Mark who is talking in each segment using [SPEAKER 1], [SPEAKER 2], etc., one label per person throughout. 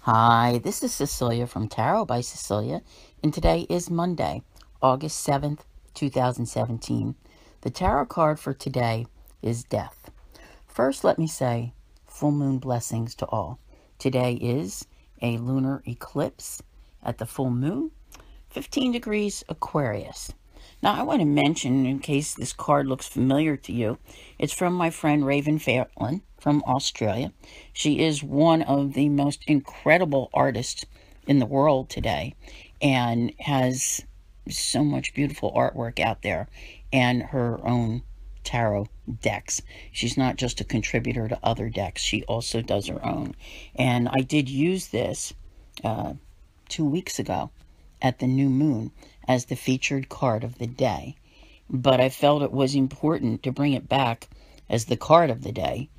[SPEAKER 1] Hi, this is Cecilia from Tarot by Cecelia, and today is Monday, August 7th, 2017. The tarot card for today is Death. First, let me say full moon blessings to all. Today is a lunar eclipse at the full moon, 15 degrees Aquarius. Now, I want to mention, in case this card looks familiar to you, it's from my friend Raven Fairlin from Australia. She is one of the most incredible artists in the world today and has so much beautiful artwork out there and her own tarot decks. She's not just a contributor to other decks, she also does her own. And I did use this 2 weeks ago at the new moon as the featured card of the day. But I felt it was important to bring it back as the card of the day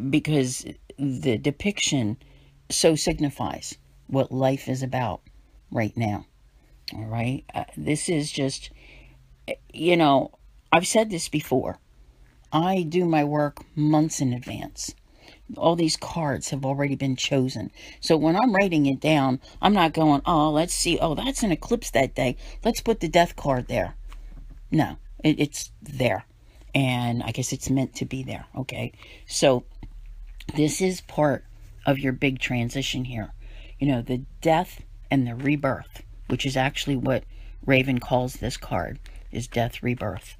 [SPEAKER 1] because the depiction so signifies what life is about right now. All right? This is just, I've said this before. I do my work months in advance. All these cards have already been chosen. So when I'm writing it down, I'm not going, oh, let's see, oh, that's an eclipse that day. Let's put the death card there. No, it's there. And I guess it's meant to be there, okay? So this is part of your big transition here. The death and the rebirth, which is actually what Raven calls this card, is death, rebirth.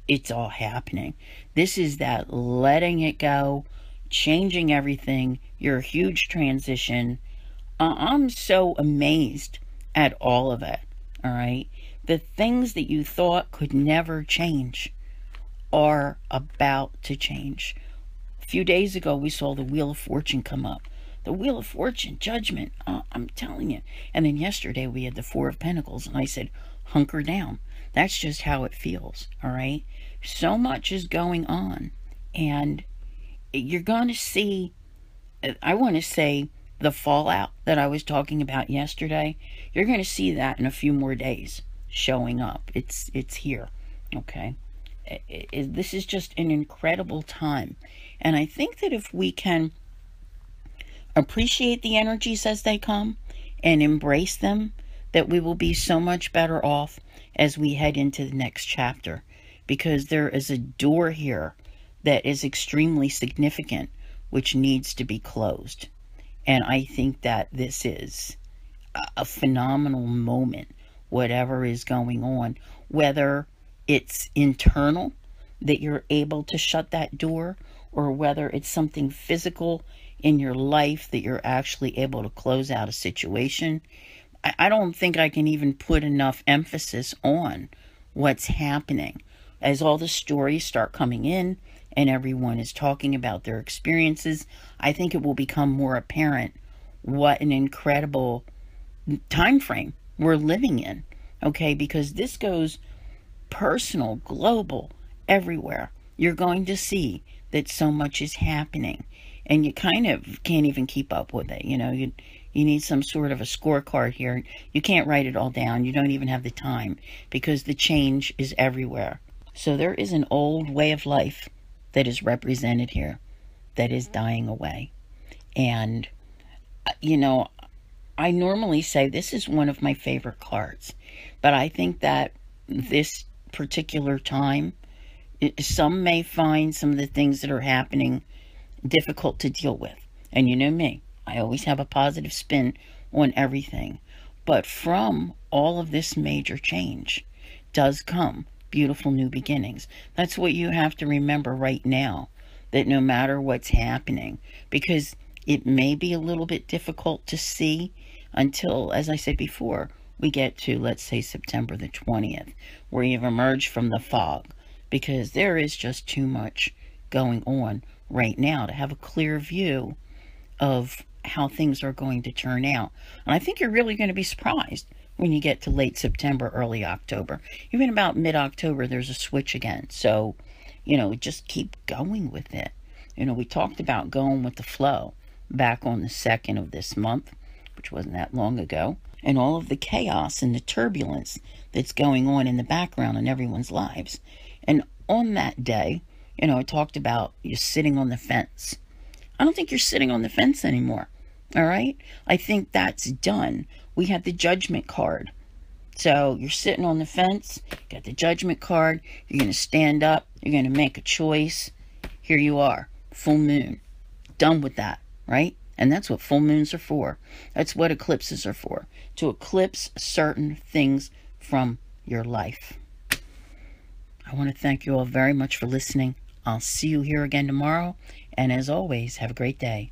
[SPEAKER 1] It's all happening. This is that letting it go, changing everything, your huge transition. I'm so amazed at all of it, all right? The things that you thought could never change are about to change. A few days ago, we saw the Wheel of Fortune come up. The Wheel of Fortune, judgment, I'm telling you. And then yesterday, we had the Four of Pentacles, and I said, hunker down. That's just how it feels, all right? So much is going on, and you're going to see, I want to say, the fallout that I was talking about yesterday. You're going to see that in a few more days showing up. It's here, okay? This is just an incredible time, and I think that if we can appreciate the energies as they come and embrace them, that we will be so much better off as we head into the next chapter, because there is a door here that is extremely significant, which needs to be closed. And I think that this is a phenomenal moment, whatever is going on, whether it's internal, that you're able to shut that door, or whether it's something physical in your life that you're actually able to close out a situation. I don't think I can even put enough emphasis on what's happening. As all the stories start coming in and everyone is talking about their experiences, I think it will become more apparent what an incredible time frame we're living in, okay? Because this goes personal, global, everywhere. You're going to see that so much is happening, and you kind of can't even keep up with it. You need some sort of a scorecard here. You can't write it all down. You don't even have the time because the change is everywhere. So there is an old way of life that is represented here that is dying away. And, I normally say this is one of my favorite cards, but I think that this particular time, some may find some of the things that are happening difficult to deal with. And you know me, I always have a positive spin on everything. But from all of this major change does come beautiful new beginnings. That's what you have to remember right now, that no matter what's happening, because it may be a little bit difficult to see until, as I said before, we get to, let's say, September the 20th, where you've emerged from the fog, because there is just too much going on right now to have a clear view of how things are going to turn out. And I think you're really going to be surprised when you get to late September, early October. Even about mid-October, there's a switch again. So, just keep going with it. We talked about going with the flow back on the 2nd of this month, which wasn't that long ago, and all of the chaos and the turbulence that's going on in the background in everyone's lives. And on that day, I talked about you sitting on the fence. I don't think you're sitting on the fence anymore. All right? I think that's done. We have the judgment card. So you're sitting on the fence, got the judgment card, you're going to stand up, you're going to make a choice. Here you are, full moon. Done with that, right? And that's what full moons are for. That's what eclipses are for, to eclipse certain things from your life. I want to thank you all very much for listening. I'll see you here again tomorrow. And as always, have a great day.